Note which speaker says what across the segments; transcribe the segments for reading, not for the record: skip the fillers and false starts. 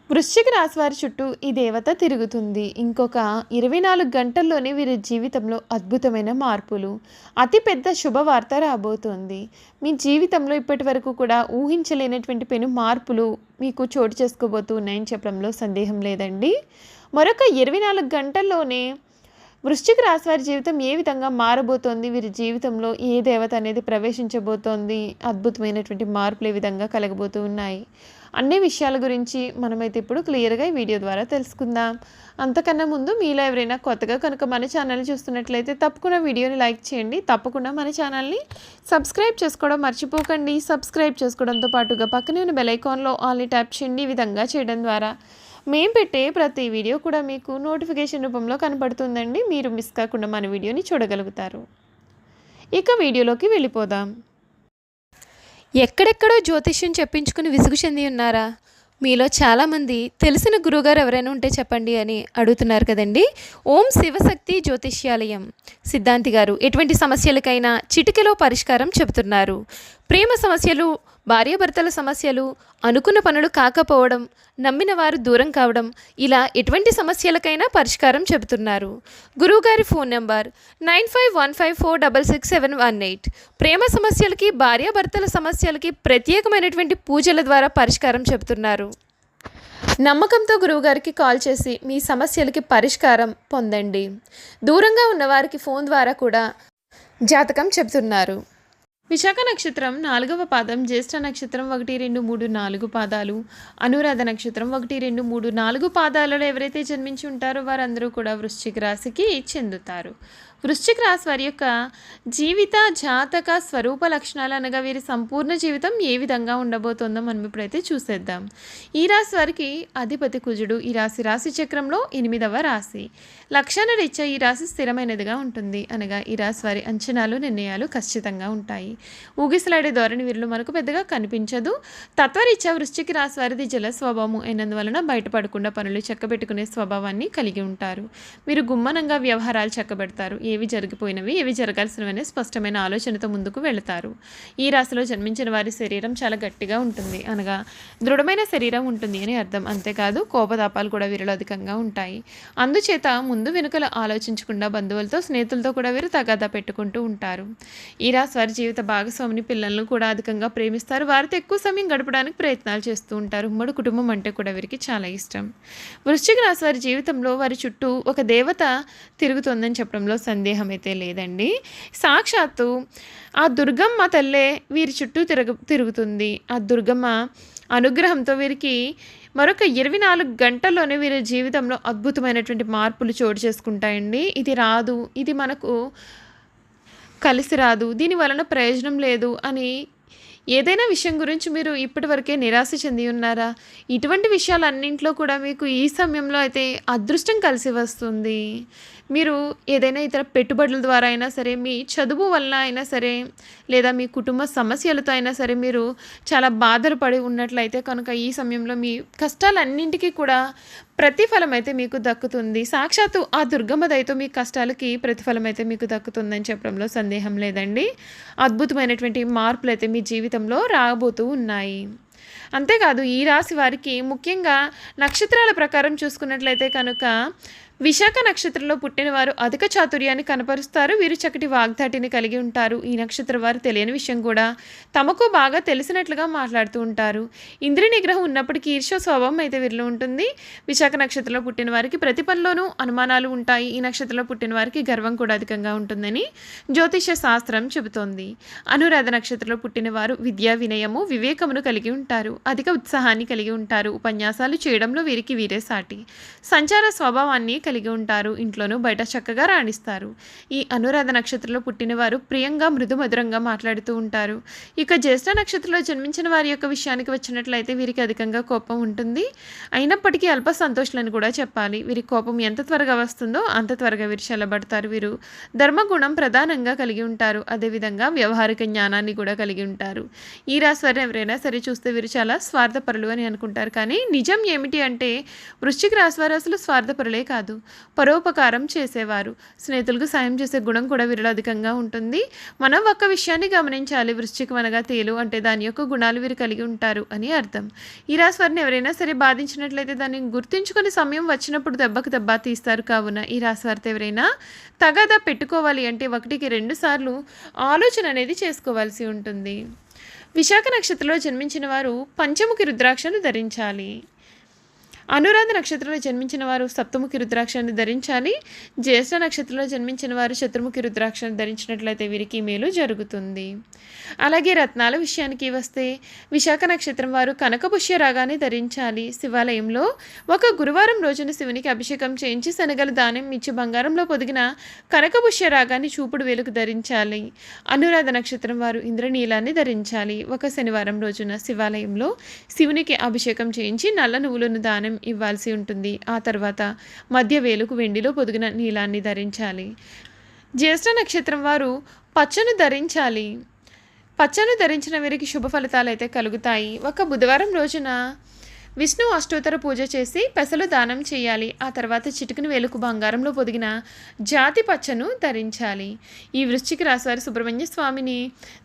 Speaker 1: వృశ్చిక రాశి వారి చుట్టూ ఈ దేవత తిరుగుతుంది. ఇంకొక 24 గంటల్లోనే వీరి జీవితంలో అద్భుతమైన మార్పులు. అతిపెద్ద శుభవార్త రాబోతోంది. మీ జీవితంలో ఇప్పటివరకు కూడా ఊహించలేనటువంటి పెను మార్పులు మీకు చోటు చేసుకోబోతూ ఉన్నాయని చెప్పడంలో సందేహం లేదండి. మరొక 24 గంటల్లోనే వృశ్చిక రాశి వారి జీవితం ఏ విధంగా మారబోతోంది, వీరి జీవితంలో ఏ దేవత అనేది ప్రవేశించబోతోంది, అద్భుతమైనటువంటి మార్పులు ఏ విధంగా కలగబోతూ ఉన్నాయి, అన్ని విషయాల గురించి మనమైతే ఇప్పుడు క్లియర్గా ఈ వీడియో ద్వారా తెలుసుకుందాం. అంతకన్నా ముందు మీలో ఎవరైనా కొత్తగా కనుక మన ఛానల్ చూస్తున్నట్లయితే తప్పకుండా వీడియోని లైక్ చేయండి. తప్పకుండా మన ఛానల్ని సబ్స్క్రైబ్ చేసుకోవడం మర్చిపోకండి. సబ్స్క్రైబ్ చేసుకోవడంతో పాటుగా పక్కనే ఉన్న బెల్ ఐకాన్లో ఆల్ని ట్యాప్ చేయండి. ఈ విధంగా చేయడం ద్వారా మేము పెట్టే ప్రతి వీడియో కూడా మీకు నోటిఫికేషన్ రూపంలో కనపడుతుందండి. మీరు మిస్ కాకుండా మన వీడియోని చూడగలుగుతారు. ఇక వీడియోలోకి వెళ్ళిపోదాం.
Speaker 2: ఎక్కడెక్కడో జ్యోతిష్యం చెప్పించుకుని విసుగు చెంది ఉన్నారా? మీలో చాలామంది తెలిసిన గురువుగారు ఎవరైనా ఉంటే చెప్పండి అని అడుగుతున్నారు కదండి. ఓం శివశక్తి జ్యోతిష్యాలయం సిద్ధాంతి గారు ఎటువంటి సమస్యలకైనా చిటికెలో పరిష్కారం చెబుతున్నారు. ప్రేమ సమస్యలు, భార్యాభర్తల సమస్యలు, అనుకున్న పనులు కాకపోవడం, నమ్మిన వారు దూరం కావడం, ఇలా ఎటువంటి సమస్యలకైనా పరిష్కారం చెబుతున్నారు. గురువుగారి ఫోన్ నెంబర్ 9515466718. ప్రేమ సమస్యలకి, భార్యాభర్తల సమస్యలకి ప్రత్యేకమైనటువంటి పూజల ద్వారా పరిష్కారం చెబుతున్నారు. నమ్మకంతో గురువుగారికి కాల్ చేసి మీ సమస్యలకి పరిష్కారం పొందండి. దూరంగా ఉన్నవారికి ఫోన్ ద్వారా కూడా జాతకం చెబుతున్నారు.
Speaker 1: విశాఖ నక్షత్రం 4వ పాదం, జ్యేష్ఠ నక్షత్రం 1, 2, 3, 4 పాదాలు, అనురాధ నక్షత్రం 1, 2, 3, 4 పాదాలలో ఎవరైతే జన్మించి ఉంటారో వారందరూ కూడా వృశ్చిక రాశికి చెందుతారు. వృశ్చిక రాశి వారి యొక్క జీవిత జాతక స్వరూప లక్షణాలు అనగా వీరి సంపూర్ణ జీవితం ఏ విధంగా ఉండబోతోందో మనం ఇప్పుడైతే చూసేద్దాం. ఈ రాశి వారికి అధిపతి కుజుడు. ఈ రాశి చక్రంలో 8వ రాశి. లక్షణ రీత్యా ఈ రాశి స్థిరమైనదిగా ఉంటుంది. అనగా ఈ రాశి వారి అంచనాలు, నిర్ణయాలు ఖచ్చితంగా ఉంటాయి. ఊగిసలాడే ధోరణి వీరిలో మనకు పెద్దగా కనిపించదు. తత్వరీత్యా వృశ్చిక రాశి వారిది జల స్వభావం అయినందువలన బయటపడకుండా పనులు చక్కబెట్టుకునే స్వభావాన్ని కలిగి ఉంటారు. వీరు గుమ్మనంగా వ్యవహారాలు చక్కబెడతారు. ఏవి జరిగిపోయినవి, ఏవి జరగాల్సినవనే స్పష్టమైన ఆలోచనతో ముందుకు వెళతారు. ఈ రాశిలో జన్మించిన వారి శరీరం చాలా గట్టిగా ఉంటుంది. అనగా దృఢమైన శరీరం ఉంటుంది అని అర్థం. అంతేకాదు కోపతాపాలు కూడా వీరిలో అధికంగా ఉంటాయి. అందుచేత ముందు వెనుకలు ఆలోచించకుండా బంధువులతో, స్నేహితులతో కూడా వీరు తగాదా పెట్టుకుంటూ ఉంటారు. ఈ రాశి వారి జీవిత భాగస్వామిని, పిల్లలను కూడా అధికంగా ప్రేమిస్తారు. వారితో ఎక్కువ సమయం గడపడానికి ప్రయత్నాలు చేస్తూ ఉంటారు. ఉమ్మడి కుటుంబం అంటే కూడా వీరికి చాలా ఇష్టం. వృశ్చిక రాశి వారి జీవితంలో వారి చుట్టూ ఒక దేవత తిరుగుతుందని చెప్పడంలో సందేహం అయితే లేదండి. సాక్షాత్తు ఆ దుర్గమ్మ తల్లే వీరి చుట్టూ తిరుగుతుంది. ఆ దుర్గమ్మ అనుగ్రహంతో వీరికి మరొక 24 గంటల్లోనే వీరి జీవితంలో అద్భుతమైనటువంటి మార్పులు చోటు చేసుకుంటాయండి. ఇది మనకు కలిసి రాదు, దీని వలన ప్రయోజనం లేదు అని ఏదైనా విషయం గురించి మీరు ఇప్పటివరకే నిరాశ చెంది ఉన్నారా? ఇటువంటి విషయాలన్నింటిలో కూడా మీకు ఈ సమయంలో అయితే అదృష్టం కలిసి వస్తుంది. మీరు ఏదైనా ఇతర పెట్టుబడుల ద్వారా అయినా సరే, మీ చదువు వల్ల అయినా సరే, లేదా మీ కుటుంబ సమస్యలతో అయినా సరే మీరు చాలా బాధలు పడి ఉన్నట్లయితే కనుక ఈ సమయంలో మీ కష్టాలన్నింటికీ కూడా ప్రతిఫలం అయితే మీకు దక్కుతుంది. సాక్షాత్తు ఆ దుర్గమ్మ దయతో మీ కష్టాలకి ప్రతిఫలం అయితే మీకు దక్కుతుందని చెప్పడంలో సందేహం లేదండి. అద్భుతమైనటువంటి మార్పులు అయితే మీ జీవితంలో రాబోతూ ఉన్నాయి. అంతేకాదు ఈ రాశి వారికి ముఖ్యంగా నక్షత్రాల ప్రకారం చూసుకున్నట్లయితే కనుక విశాఖ నక్షత్రంలో పుట్టిన వారు అధిక చాతుర్యాన్ని కనపరుస్తారు. వీరు చక్కటి వాగ్దాటిని కలిగి ఉంటారు. ఈ నక్షత్ర వారు తెలియని విషయం కూడా తమకు బాగా తెలిసినట్లుగా మాట్లాడుతూ ఉంటారు. ఇంద్రియ నిగ్రహం ఉన్నప్పటికీ ఈర్ష్య స్వభావం అయితే వీరిలో ఉంటుంది. విశాఖ నక్షత్రంలో పుట్టిన వారికి ప్రతి పనిలోనూ అనుమానాలు ఉంటాయి. ఈ నక్షత్రంలో పుట్టిన వారికి గర్వం కూడా అధికంగా ఉంటుందని జ్యోతిష శాస్త్రం చెబుతోంది. అనురాధ నక్షత్రంలో పుట్టిన వారు విద్యా, వినయము, వివేకమును కలిగి ఉంటారు. అధిక ఉత్సాహాన్ని కలిగి ఉంటారు. ఉపన్యాసాలు చేయడంలో వీరికి వీరే సాటి. సంచార స్వభావాన్ని కలిగి ఉంటారు. ఇంట్లోనూ బయట చక్కగా రాణిస్తారు. ఈ అనురాధ నక్షత్రంలో పుట్టిన వారు ప్రియంగా, మృదు మధురంగా మాట్లాడుతూ ఉంటారు. ఇక జ్యేష్ఠ నక్షత్రంలో జన్మించిన వారి యొక్క విషయానికి వచ్చినట్లయితే వీరికి అధికంగా కోపం ఉంటుంది. అయినప్పటికీ అల్ప సంతోషులని కూడా చెప్పాలి. వీరి కోపం ఎంత త్వరగా వస్తుందో అంత త్వరగా వీరు చల్లబడతారు. వీరు ధర్మగుణం ప్రధానంగా కలిగి ఉంటారు. అదేవిధంగా వ్యవహారిక జ్ఞానాన్ని కూడా కలిగి ఉంటారు. ఈ రాశి వారిని ఎవరైనా సరే చూస్తే వీరు చాలా స్వార్థపరులు అని అనుకుంటారు. కానీ నిజం ఏమిటి అంటే వృశ్చిక రాశి వారు అసలు స్వార్థపరులే కాదు. కాదు, పరోపకారం చేసేవారు. స్నేహితులకు సాయం చేసే గుణం కూడా వీరిలో అధికంగా ఉంటుంది. మనం ఒక్క విషయాన్ని గమనించాలి. వృశ్చికం అనగా తేలు అంటే దాని యొక్క గుణాలు వీరు కలిగి ఉంటారు అని అర్థం. ఈ రాశి వారిని ఎవరైనా సరే బాధించినట్లయితే దాన్ని గుర్తుంచుకుని సమయం వచ్చినప్పుడు దెబ్బకు దెబ్బ తీస్తారు. కావున ఈ రాశి వారితో ఎవరైనా తగాదా పెట్టుకోవాలి అంటే 1కి 2 సార్లు ఆలోచన అనేది చేసుకోవాల్సి ఉంటుంది. విశాఖ నక్షత్రంలో జన్మించిన వారు పంచముఖి రుద్రాక్షను ధరించాలి. అనురాధ నక్షత్రంలో జన్మించిన వారు సప్తముఖి రుద్రాక్షను ధరించాలి. జ్యేష్ఠ నక్షత్రంలో జన్మించిన వారు చతుర్ముఖి రుద్రాక్షను ధరించినట్లయితే వీరికి మేలు జరుగుతుంది. అలాగే రత్నాల విషయానికి వస్తే విశాఖ నక్షత్రం వారు కనకపుష్య రాగాన్ని ధరించాలి. శివాలయంలో ఒక గురువారం రోజున శివునికి అభిషేకం చేయించి శనగలు దానం ఇచ్చి బంగారంలో పొదిగిన కనకపుష్య రాగాన్ని చూపుడు వేలుకు ధరించాలి. అనురాధ నక్షత్రం వారు ఇంద్రనీలాన్ని ధరించాలి. ఒక శనివారం రోజున శివాలయంలో శివునికి అభిషేకం చేయించి నల్ల నువ్వులను దానం ఇవ్వాల్సి ఉంటుంది. ఆ తర్వాత మధ్య వేలుకు వెండిలో పొదిగిన నీలాన్ని ధరించాలి. జ్యేష్ఠ నక్షత్రం వారు పచ్చను ధరించాలి. పచ్చను ధరించిన వీరికి శుభ ఫలితాలు అయితే కలుగుతాయి. ఒక బుధవారం రోజున విష్ణు అష్టోత్తర పూజ చేసి పెసలు దానం చేయాలి. ఆ తర్వాత చిటికిన వేలుకు బంగారంలో పొదిగిన జాతి పచ్చను ధరించాలి. ఈ వృశ్చిక రాశి వారు సుబ్రహ్మణ్య స్వామిని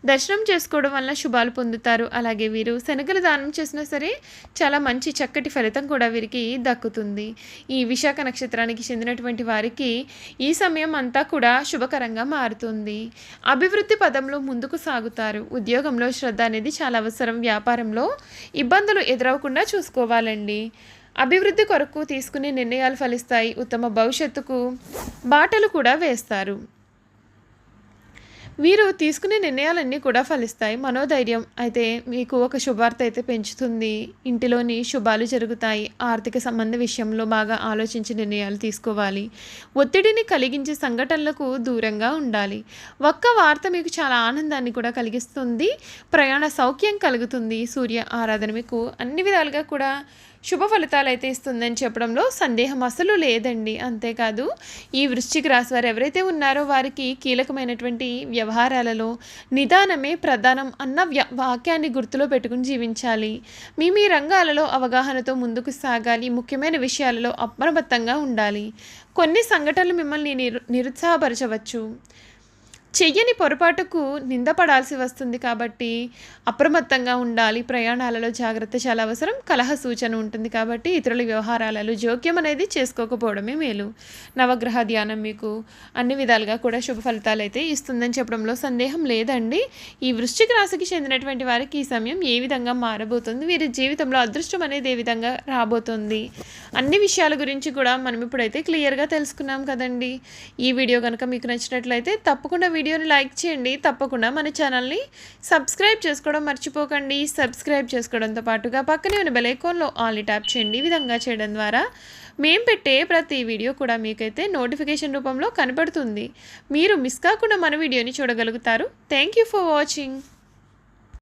Speaker 1: దర్శనం చేసుకోవడం వల్ల శుభాలు పొందుతారు. అలాగే వీరు శనగలు దానం చేసినా సరే చాలా మంచి చక్కటి ఫలితం కూడా వీరికి దక్కుతుంది. ఈ విశాఖ నక్షత్రానికి చెందినటువంటి వారికి ఈ సమయం అంతా కూడా శుభకరంగా మారుతుంది. అభివృద్ధి పదంలో ముందుకు సాగుతారు. ఉద్యోగంలో శ్రద్ధ అనేది చాలా అవసరం. వ్యాపారంలో ఇబ్బందులు ఎదురవకుండా చూసుకోవాలండి. అభివృద్ధి కొరకు తీసుకునే నిర్ణయాలు ఫలిస్తాయి. ఉత్తమ భవిష్యత్తుకు బాటలు కూడా వేస్తారు. వీరు తీసుకునే నిర్ణయాలన్నీ కూడా ఫలిస్తాయి. మనోధైర్యం అయితే మీకు ఒక శుభార్త అయితే పెంచుతుంది. ఇంటిలోని శుభాలు జరుగుతాయి. ఆర్థిక సంబంధ విషయంలో బాగా ఆలోచించి నిర్ణయాలు తీసుకోవాలి. ఒత్తిడిని కలిగించే సంఘటనలకు దూరంగా ఉండాలి. ఒక్క వార్త మీకు చాలా ఆనందాన్ని కూడా కలిగిస్తుంది. ప్రయాణ సౌఖ్యం కలుగుతుంది. సూర్య ఆరాధన మీకు అన్ని విధాలుగా కూడా శుభ ఫలితాలు అయితే ఇస్తుందని చెప్పడంలో సందేహం అసలు లేదండి. అంతేకాదు ఈ వృశ్చిక రాశి వారు ఎవరైతే ఉన్నారో వారికి కీలకమైనటువంటి వ్యవహారాలలో నిదానమే ప్రధానం అన్న వాక్యాన్ని గుర్తులో పెట్టుకుని జీవించాలి. మీ రంగాలలో అవగాహనతో ముందుకు సాగాలి. ముఖ్యమైన విషయాలలో అప్రమత్తంగా ఉండాలి. కొన్ని సంఘటనలు మిమ్మల్ని నిరుత్సాహపరచవచ్చు. చెయ్యని పొరపాటుకు నిందపడాల్సి వస్తుంది. కాబట్టి అప్రమత్తంగా ఉండాలి. ప్రయాణాలలో జాగ్రత్త చాలా అవసరం. కలహ సూచన ఉంటుంది కాబట్టి ఇతరుల వ్యవహారాలలో జోక్యం అనేది చేసుకోకపోవడమే మేలు. నవగ్రహ ధ్యానం మీకు అన్ని విధాలుగా కూడా శుభ ఫలితాలు అయితే ఇస్తుందని చెప్పడంలో సందేహం లేదండి. ఈ వృశ్చిక రాశికి చెందినటువంటి వారికి ఈ సమయం ఏ విధంగా మారబోతుంది, వీరి జీవితంలో అదృష్టం అనేది ఏ విధంగా రాబోతుంది, అన్ని విషయాల గురించి కూడా మనం ఇప్పుడైతే క్లియర్గా తెలుసుకున్నాం కదండి. ఈ వీడియో కనుక మీకు నచ్చినట్లయితే తప్పకుండా వీడియోని లైక్ చేయండి. తప్పకుండా మన ఛానల్ని సబ్స్క్రైబ్ చేసుకోవడం మర్చిపోకండి. సబ్స్క్రైబ్ చేసుకోవడంతో పాటుగా పక్కనే ఉన్న బెల్ ఐకాన్లో ఆల్ని ట్యాప్ చేయండి. ఈ విధంగా చేయడం ద్వారా మేము పెట్టే ప్రతి వీడియో కూడా మీకైతే నోటిఫికేషన్ రూపంలో కనపడుతుంది. మీరు మిస్ కాకుండా మన వీడియోని చూడగలుగుతారు. Thank you for watching.